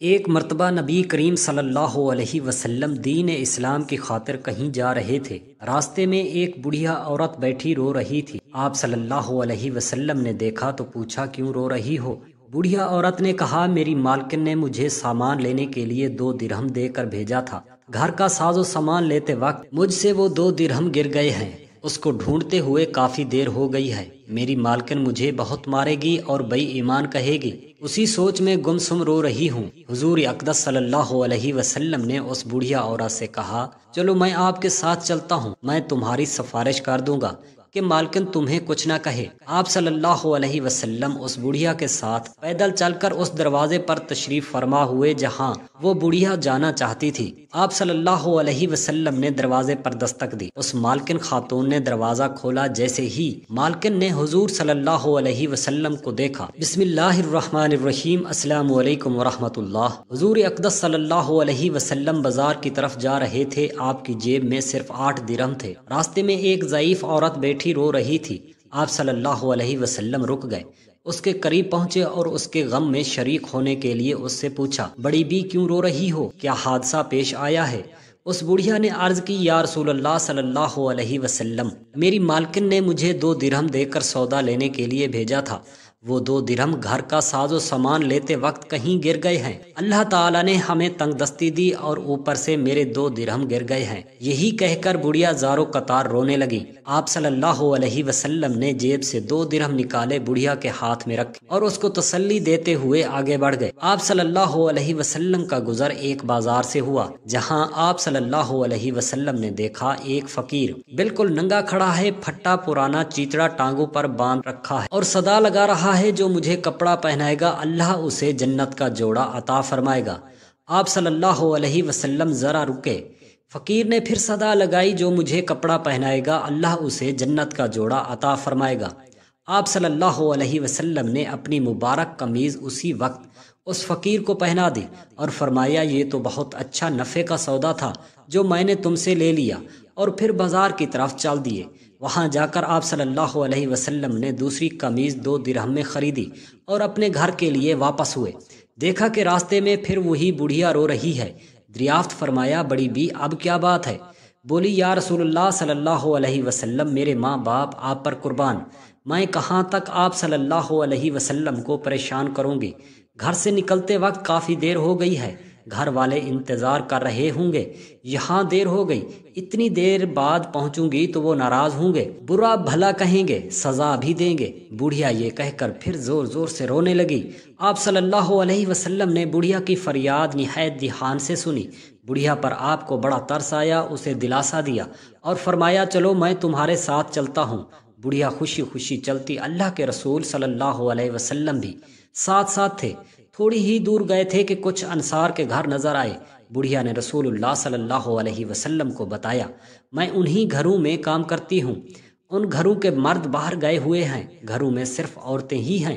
ایک مرتبہ نبی کریم صلی اللہ علیہ وسلم دین اسلام کی خاطر کہیں جا رہے تھے۔ راستے میں ایک بڑھیا عورت بیٹھی رو رہی تھی۔ آپ صلی اللہ علیہ وسلم نے دیکھا تو پوچھا، کیوں رو رہی ہو؟ بڑھیا عورت نے کہا، میری مالکن نے مجھے سامان لینے کے لیے 2 درہم دے کر بھیجا تھا۔ گھر کا ساز و سامان لیتے وقت مجھ سے وہ 2 درہم گر گئے ہیں۔ اس کو ڈھونڈتے ہوئے کافی دیر ہو گئی ہے۔ میری مالکن مجھے بہت مارے گی اور بے ایمان کہے گی۔ اسی سوچ میں گمسم رو رہی ہوں۔ حضور اقدس صلی اللہ علیہ وسلم نے اس بڑھیا عورت سے کہا، چلو میں آپ کے ساتھ چلتا ہوں، میں تمہاری سفارش کر دوں گا کہ مالکن تمہیں کچھ نہ کہے۔ آپ صلی اللہ علیہ وسلم اس بڑھیا کے ساتھ پیدل چل کر اس دروازے پر تشریف فرما ہوئے جہاں وہ بڑھیا جانا چاہتی تھی۔ آپ صلی اللہ علیہ وسلم نے دروازے پر دستک دی۔ اس مالکن خاتون نے دروازہ کھولا۔ جیسے ہی مالکن نے حضور صلی اللہ علیہ وسلم کو دیکھا، بسم اللہ الرحمن الرحیم، السلام علیکم ورحمۃ اللہ۔ حضور اقدس صلی اللہ علیہ وسلم بازار کی طرف جا رہے تھے۔ آپ کی جیب میں صرف 8 درہم تھے۔ راستے میں ایک ضعیف عورت بیٹھی رو رہی تھی۔ آپ صلی اللہ علیہ وسلم رک گئے، اس کے قریب پہنچے اور اس کے غم میں شریک ہونے کے لیے اس سے پوچھا، بڑی بی کیوں رو رہی ہو؟ کیا حادثہ پیش آیا ہے؟ اس بڑھیا نے عرض کی، یا رسول اللہ صلی اللہ علیہ وسلم، میری مالکن نے مجھے 2 درہم دے کر سودا لینے کے لیے بھیجا تھا۔ وہ 2 درہم گھر کا ساز و سامان لیتے وقت کہیں گر گئے ہیں۔ اللہ تعالیٰ نے ہمیں تنگ دستی دی اور اوپر سے میرے 2 درہم گر گئے ہیں۔ یہی کہہ کر بڑھیا زارو قطار رونے لگی۔ آپ صلی اللہ علیہ وسلم نے جیب سے 2 درہم نکالے، بڑھیا کے ہاتھ میں رکھے اور اس کو تسلی دیتے ہوئے آگے بڑھ گئے۔ آپ صلی اللہ علیہ وسلم کا گزر ایک بازار سے ہوا جہاں آپ صلی اللہ علیہ وسلم نے دیکھا ایک فقیر بالکل ننگا کھڑا ہے، پھٹا پرانا چیچڑا ٹانگوں پر باندھ رکھا ہے اور صدا لگا رہا ہے، جو مجھے کپڑا پہنائے گا اللہ اسے جنت کا جوڑا عطا فرمائے گا۔ آپ صلی اللہ علیہ وسلم ذرا رکے۔ فقیر نے پھر صدا لگائی، جو مجھے کپڑا پہنائے گا اللہ اسے جنت کا جوڑا عطا فرمائے گا۔ آپ صلی اللہ علیہ وسلم نے اپنی مبارک قمیض اسی وقت اس فقیر کو پہنا دی اور فرمایا، یہ تو بہت اچھا نفع کا سودا تھا جو میں نے تم سے لے لیا، اور پھر بازار کی طرف چل دیے۔ وہاں جا کر آپ صلی اللہ علیہ وسلم نے دوسری قمیض 2 درہم میں خریدی اور اپنے گھر کے لیے واپس ہوئے۔ دیکھا کہ راستے میں پھر وہی بڑھیا رو رہی ہے۔ دریافت فرمایا، بڑی بی اب کیا بات ہے؟ بولی، یا رسول اللہ صلی اللہ علیہ وسلم، میرے ماں باپ آپ پر قربان، میں کہاں تک آپ صلی اللہ علیہ وسلم کو پریشان کروں گی؟ گھر سے نکلتے وقت کافی دیر ہو گئی ہے، گھر والے انتظار کر رہے ہوں گے، یہاں دیر ہو گئی، اتنی دیر بعد پہنچوں گی تو وہ ناراض ہوں گے، برا بھلا کہیں گے، سزا بھی دیں گے۔ بڑھیا یہ کہہ کر پھر زور زور سے رونے لگی۔ آپ صلی اللہ علیہ وسلم نے بڑھیا کی فریاد نہایت دھیان سے سنی۔ بڑھیا پر آپ کو بڑا ترس آیا، اسے دلاسا دیا اور فرمایا، چلو میں تمہارے ساتھ چلتا ہوں۔ بڑھیا خوشی خوشی چلتی۔ اللہ کے رسول صلی اللہ علیہ وسلم بھی ساتھ ساتھ تھے۔ تھوڑی ہی دور گئے تھے کہ کچھ انصار کے گھر نظر آئے۔ بڑھیا نے رسول اللہ صلی اللہ علیہ وسلم کو بتایا، میں انہی گھروں میں کام کرتی ہوں، ان گھروں کے مرد باہر گئے ہوئے ہیں، گھروں میں صرف عورتیں ہی ہیں۔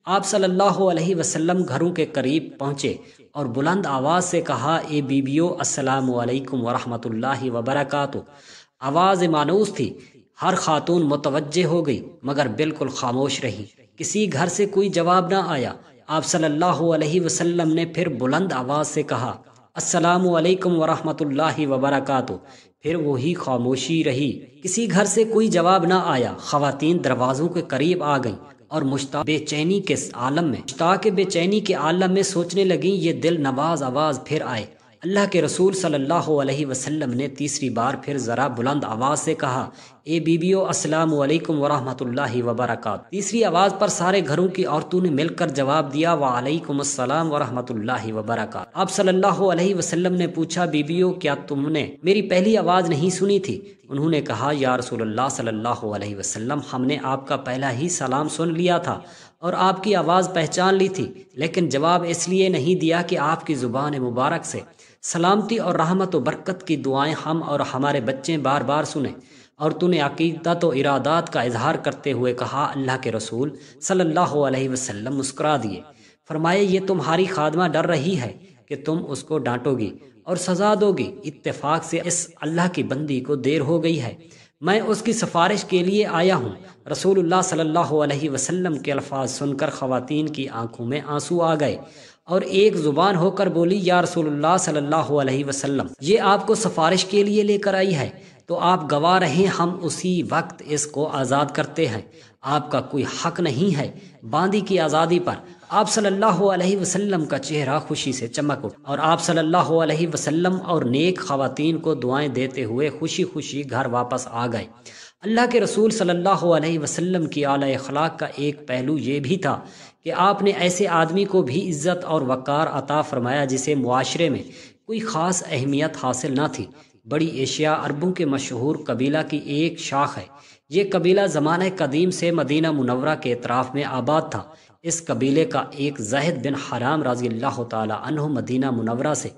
آپ صلی اللہ علیہ وسلم گھروں کے قریب پہنچے اور بلند آواز سے کہا، اے بیبیو، السلام علیکم ورحمۃ اللہ وبرکاتہ۔ آواز مانوس تھی۔ ہر خاتون متوجہ ہو گئی مگر بالکل خاموش رہی۔ کسی گھر سے کوئی جواب نہ آیا۔ آپ صلی اللہ علیہ وسلم نے پھر بلند آواز سے کہا، السلام علیکم ورحمۃ اللہ وبرکاتہ۔ پھر وہی خاموشی رہی۔ کسی گھر سے کوئی جواب نہ آیا۔ خواتین دروازوں کے قریب آ گئیں اور مشتاق بے چینی کے عالم میں سوچنے لگیں، یہ دل نواز آواز پھر آئے۔ اللہ کے رسول صلی اللہ علیہ وسلم نے تیسری بار پھر ذرا بلند آواز سے کہا، اے بیبیو، السلام علیکم ورحمۃ اللہ وبرکاتہ۔ تیسری آواز پر سارے گھروں کی عورتوں نے مل کر جواب دیا، وعلیکم السلام ورحمۃ اللہ وبرکاتہ۔ آپ صلی اللہ علیہ وسلم نے پوچھا، بیبیو، کیا تم نے میری پہلی آواز نہیں سنی تھی؟ انہوں نے کہا، یا رسول اللہ صلی اللہ علیہ وسلم، ہم نے آپ کا پہلا ہی سلام سن لیا تھا اور آپ کی آواز پہچان لی تھی، لیکن جواب اس لیے نہیں دیا کہ آپ کی زبان مبارک سے سلامتی اور رحمت و برکت کی دعائیں ہم اور ہمارے بچے بار بار سنیں۔ اور تو نے عقیدت و ارادات کا اظہار کرتے ہوئے کہا۔ اللہ کے رسول صلی اللہ علیہ وسلم مسکرا دیے، فرمائے، یہ تمہاری خادمہ ڈر رہی ہے کہ تم اس کو ڈانٹو گی اور سزا دو گی۔ اتفاق سے اس اللہ کی بندی کو دیر ہو گئی ہے، میں اس کی سفارش کے لیے آیا ہوں۔ رسول اللہ صلی اللہ علیہ وسلم کے الفاظ سن کر خواتین کی آنکھوں میں آنسو آ گئے اور ایک زبان ہو کر بولی یا رسول اللہ صلی اللہ علیہ وسلم، یہ آپ کو سفارش کے لیے لے کر آئی ہے، تو آپ گواہ رہیں ہم اسی وقت اس کو آزاد کرتے ہیں، آپ کا کوئی حق نہیں ہے باندی کی آزادی پر۔ آپ صلی اللہ علیہ وسلم کا چہرہ خوشی سے چمک اٹھا اور آپ صلی اللہ علیہ وسلم اور نیک خواتین کو دعائیں دیتے ہوئے خوشی خوشی گھر واپس آ گئے۔ اللہ کے رسول صلی اللہ علیہ وسلم کی اعلی اخلاق کا ایک پہلو یہ بھی تھا کہ آپ نے ایسے آدمی کو بھی عزت اور وقار عطا فرمایا جسے معاشرے میں کوئی خاص اہمیت حاصل نہ تھی۔ بڑی ایشیا عربوں کے مشہور قبیلہ کی ایک شاخ ہے۔ یہ قبیلہ زمانہ قدیم سے مدینہ منورہ کے اطراف میں آباد تھا۔ اس قبیلے کا ایک زید بن حرام رضی اللہ تعالی عنہ مدینہ منورہ سے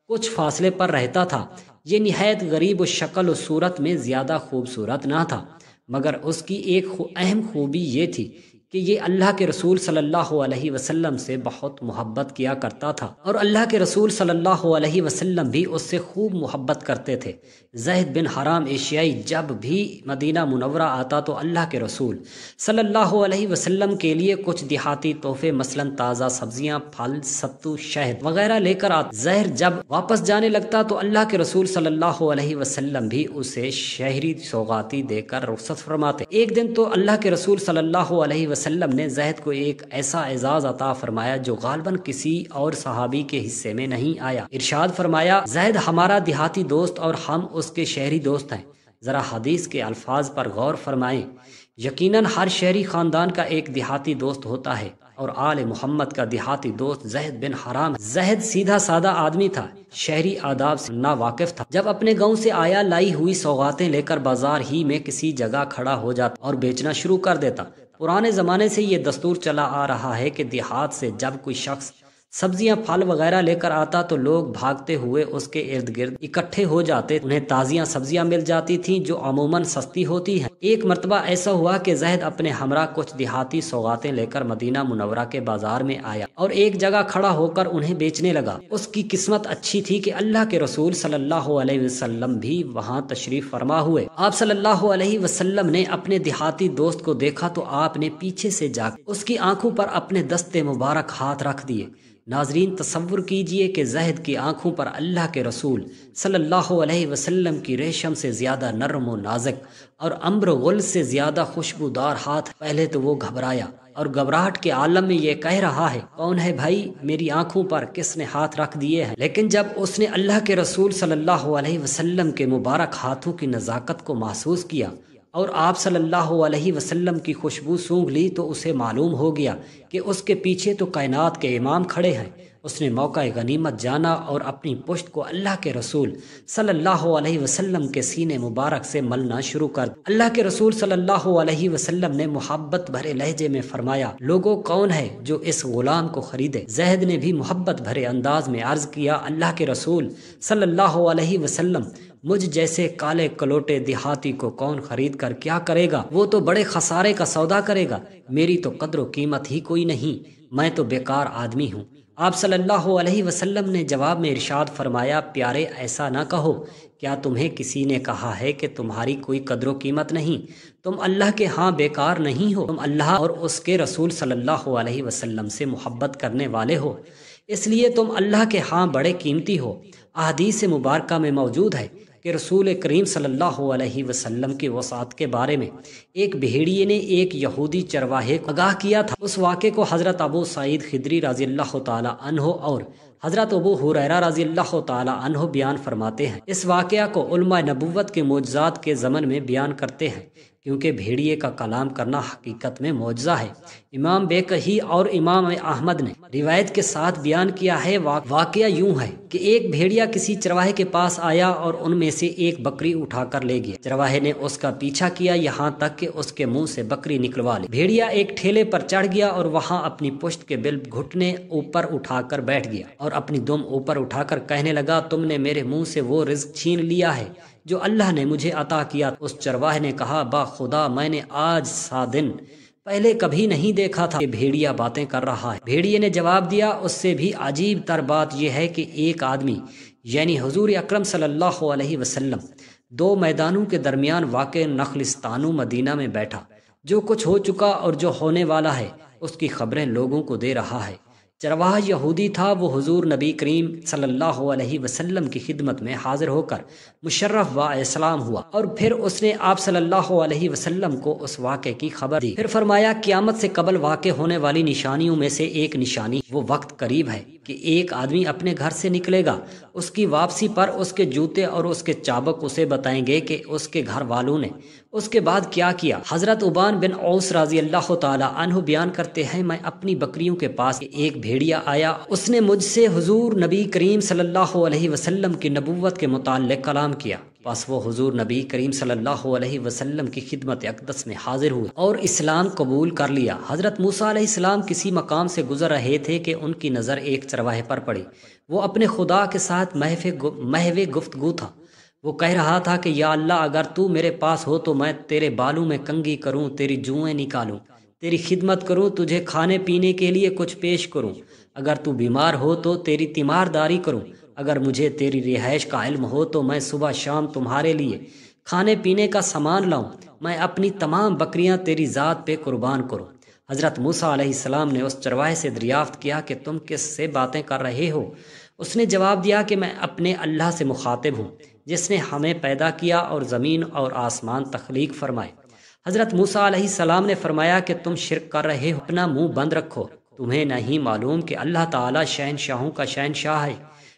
کچھ فاصلے پر رہتا تھا۔ یہ نہایت غریب و شکل و صورت میں زیادہ خوبصورت نہ تھا، مگر اس کی ایک اہم خوبی یہ تھی کہ یہ اللہ کے رسول صلی اللہ علیہ وسلم سے بہت محبت کیا کرتا تھا، اور اللہ کے رسول صلی اللہ علیہ وسلم بھی اس سے خوب محبت کرتے تھے۔ زید بن حرام ایشیائی جب بھی مدینہ منورہ آتا تو اللہ کے رسول صلی اللہ علیہ وسلم کے لیے کچھ دیہاتی تحفے مثلاً تازہ سبزیاں، پھل، ستو، شہد وغیرہ لے کر آتا۔ زہر جب واپس جانے لگتا تو اللہ کے رسول صلی اللہ علیہ وسلم بھی اسے شہری سوغاتی دے کر رخصت فرماتے۔ ایک دن تو اللہ کے رسول صلی اللہ علیہ وسلم نے زید کو ایک ایسا اعزاز عطا فرمایا جو غالباً کسی اور صحابی کے حصے میں نہیں آیا۔ ارشاد فرمایا، زید ہمارا دیہاتی دوست اور ہم اس کے شہری دوست ہیں۔ ذرا حدیث کے الفاظ پر غور فرمائیں۔ یقیناً ہر شہری خاندان کا ایک دیہاتی دوست ہوتا ہے، اور آل محمد کا دیہاتی دوست زید بن حرام۔ زید سیدھا سادہ آدمی تھا، شہری آداب سے نا واقف تھا۔ جب اپنے گاؤں سے آیا لائی ہوئی سوغاتیں لے کر بازار ہی میں کسی جگہ کھڑا ہو جاتا اور بیچنا شروع کر دیتا۔ پرانے زمانے سے یہ دستور چلا آ رہا ہے کہ دیہات سے جب کوئی شخص سبزیاں، پھل وغیرہ لے کر آتا تو لوگ بھاگتے ہوئے اس کے ارد گرد اکٹھے ہو جاتے۔ انہیں تازیاں سبزیاں مل جاتی تھیں جو عموماً سستی ہوتی ہیں۔ ایک مرتبہ ایسا ہوا کہ زید اپنے ہمراہ کچھ دیہاتی سوغاتیں لے کر مدینہ منورہ کے بازار میں آیا اور ایک جگہ کھڑا ہو کر انہیں بیچنے لگا۔ اس کی قسمت اچھی تھی کہ اللہ کے رسول صلی اللہ علیہ وسلم بھی وہاں تشریف فرما ہوئے۔ آپ صلی اللہ علیہ وسلم نے اپنے دیہاتی دوست کو دیکھا تو آپ نے پیچھے سے جا کر اس کی آنکھوں پر اپنے دست مبارک ہاتھ رکھ دیے۔ ناظرین، تصور کیجئے کہ زہد کی آنکھوں پر اللہ کے رسول صلی اللہ علیہ وسلم کی ریشم سے زیادہ نرم و نازک اور امبر غل سے زیادہ خوشبودار ہاتھ۔ پہلے تو وہ گھبرایا اور گھبراہٹ کے عالم میں یہ کہہ رہا ہے، کون ہے بھائی، میری آنکھوں پر کس نے ہاتھ رکھ دیے ہیں؟ لیکن جب اس نے اللہ کے رسول صلی اللہ علیہ وسلم کے مبارک ہاتھوں کی نزاکت کو محسوس کیا اور آپ صلی اللہ علیہ وسلم کی خوشبو سونگھ لی تو اسے معلوم ہو گیا کہ اس کے پیچھے تو کائنات کے امام کھڑے ہیں۔ اس نے موقع غنیمت جانا اور اپنی پشت کو اللہ کے رسول صلی اللہ علیہ وسلم کے سینے مبارک سے ملنا شروع کر دیا۔ اللہ کے رسول صلی اللہ علیہ وسلم نے محبت بھرے لہجے میں فرمایا، لوگوں کون ہے جو اس غلام کو خریدے؟ زید نے بھی محبت بھرے انداز میں عرض کیا، اللہ کے رسول صلی اللہ علیہ وسلم، مجھ جیسے کالے کلوٹے دیہاتی کو کون خرید کر کیا کرے گا؟ وہ تو بڑے خسارے کا سودا کرے گا، میری تو قدر و قیمت ہی کوئی نہیں، میں تو بیکار آدمی ہوں۔ آپ صلی اللہ علیہ وسلم نے جواب میں ارشاد فرمایا، پیارے ایسا نہ کہو، کیا تمہیں کسی نے کہا ہے کہ تمہاری کوئی قدر و قیمت نہیں؟ تم اللہ کے ہاں بیکار نہیں ہو، تم اللہ اور اس کے رسول صلی اللہ علیہ وسلم سے محبت کرنے والے ہو، اس لیے تم اللہ کے ہاں بڑے قیمتی ہو۔ احادیث مبارکہ میں موجود ہے کہ رسول کریم صلی اللہ علیہ وسلم کی وصاحت کے بارے میں ایک بھیڑیے نے ایک یہودی چرواہے کو آگاہ کیا تھا۔ اس واقعے کو حضرت ابو سعید خدری رضی اللہ تعالی عنہ اور حضرت ابو ہریرہ رضی اللہ تعالی عنہ بیان فرماتے ہیں۔ اس واقعہ کو علماء نبوت کے معجزات کے ضمن میں بیان کرتے ہیں، کیونکہ بھیڑیے کا کلام کرنا حقیقت میں معجزہ ہے۔ امام بیکہی اور امام احمد نے روایت کے ساتھ بیان کیا ہے۔ واقعہ یوں ہے کہ ایک بھیڑیا کسی چرواہے کے پاس آیا اور ان میں سے ایک بکری اٹھا کر لے گیا۔ چرواہے نے اس کا پیچھا کیا یہاں تک کہ اس کے منہ سے بکری نکلوا لی۔ بھیڑیا ایک ٹھیلے پر چڑھ گیا اور وہاں اپنی پشت کے بل گھٹنے اوپر اٹھا کر بیٹھ گیا اور اپنی دم اوپر اٹھا کر کہنے لگا، تم نے میرے منہ سے وہ رزق چھین لیا ہے جو اللہ نے مجھے عطا کیا۔ اس چرواہے نے کہا، با خدا میں نے آج 7 دن پہلے کبھی نہیں دیکھا تھا کہ بھیڑیا باتیں کر رہا ہے۔ بھیڑیے نے جواب دیا، اس سے بھی عجیب تر بات یہ ہے کہ ایک آدمی یعنی حضور اکرم صلی اللہ علیہ وسلم 2 میدانوں کے درمیان واقع نخلستانو مدینہ میں بیٹھا، جو کچھ ہو چکا اور جو ہونے والا ہے اس کی خبریں لوگوں کو دے رہا ہے۔ چرواہا یہودی تھا، وہ حضور نبی کریم صلی اللہ علیہ وسلم کی خدمت میں حاضر ہو کر مشرف و اسلام ہوا، اور پھر اس نے آپ صلی اللہ علیہ وسلم کو اس واقعے کی خبر دی۔ پھر فرمایا قیامت سے قبل واقع ہونے والی نشانیوں میں سے ایک نشانی وہ وقت قریب ہے کہ ایک آدمی اپنے گھر سے نکلے گا، اس کی واپسی پر اس کے جوتے اور اس کے چابک اسے بتائیں گے کہ اس کے گھر والوں نے اس کے بعد کیا کیا۔ حضرت عبان بن اوس رضی اللہ تعالی عنہ بیان کرتے ہیں، میں اپنی بکریوں کے پاس ایک بھیڑیا آیا، اس نے مجھ سے حضور نبی کریم صلی اللہ علیہ وسلم کی نبوت کے متعلق کلام کیا، بس وہ حضور نبی کریم صلی اللہ علیہ وسلم کی خدمت اقدس میں حاضر ہوئے اور اسلام قبول کر لیا۔ حضرت موسیٰ علیہ السلام کسی مقام سے گزر رہے تھے کہ ان کی نظر ایک چرواہے پر پڑی، وہ اپنے خدا کے ساتھ محو گفتگو تھا۔ وہ کہہ رہا تھا کہ یا اللہ، اگر تو میرے پاس ہو تو میں تیرے بالوں میں کنگھی کروں، تیری جوئیں نکالوں، تیری خدمت کروں، تجھے کھانے پینے کے لیے کچھ پیش کروں، اگر تو بیمار ہو تو تیری تیمارداری کروں، اگر مجھے تیری رہائش کا علم ہو تو میں صبح شام تمہارے لیے کھانے پینے کا سامان لاؤں، میں اپنی تمام بکریاں تیری ذات پہ قربان کروں۔ حضرت موسیٰ علیہ السلام نے اس چرواہے سے دریافت کیا کہ تم کس سے باتیں کر رہے ہو؟ اس نے جواب دیا کہ میں اپنے اللہ سے مخاطب ہوں، جس نے ہمیں پیدا کیا اور زمین اور آسمان تخلیق فرمائے۔ حضرت موسیٰ علیہ السلام نے فرمایا کہ تم شرک کر رہے ہو، اپنا منہ بند رکھو، تمہیں نہیں معلوم کہ اللہ تعالیٰ شہنشاہوں کا شہنشاہ ہے،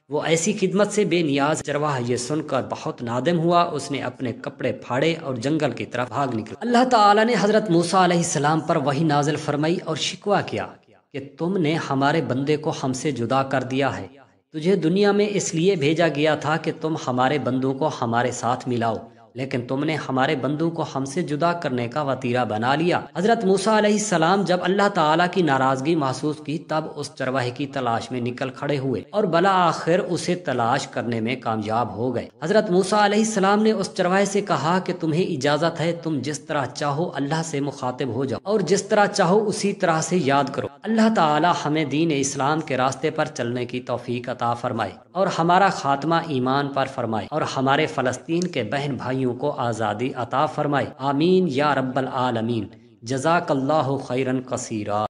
وہ ایسی خدمت سے بے نیاز۔ چرواہا یہ سن کر بہت نادم ہوا، اس نے اپنے کپڑے پھاڑے اور جنگل کی طرف بھاگ نکلا۔ اللہ تعالیٰ نے حضرت موسیٰ علیہ السلام پر وحی نازل فرمائی اور شکوہ کیا کہ تم نے ہمارے بندے کو ہم سے جدا کر دیا ہے، تجھے دنیا میں اس لیے بھیجا گیا تھا کہ تم ہمارے بندوں کو ہمارے ساتھ ملاؤ، لیکن تم نے ہمارے بندوں کو ہم سے جدا کرنے کا وتیرہ بنا لیا۔ حضرت موسیٰ علیہ السلام جب اللہ تعالیٰ کی ناراضگی محسوس کی تب اس چرواہے کی تلاش میں نکل کھڑے ہوئے اور بالآخر اسے تلاش کرنے میں کامیاب ہو گئے۔ حضرت موسیٰ علیہ السلام نے اس چرواہے سے کہا کہ تمہیں اجازت ہے، تم جس طرح چاہو اللہ سے مخاطب ہو جاؤ اور جس طرح چاہو اسی طرح سے یاد کرو۔ اللہ تعالیٰ ہمیں دین اسلام کے راستے پر چلنے کی توفیق عطا فرمائے اور ہمارا خاتمہ ایمان پر فرمائے اور ہمارے فلسطین کے بہن بھائیوں کو آزادی عطا فرمائے، آمین یا رب العالمین۔ جزاک اللہ خیرا کثیرا۔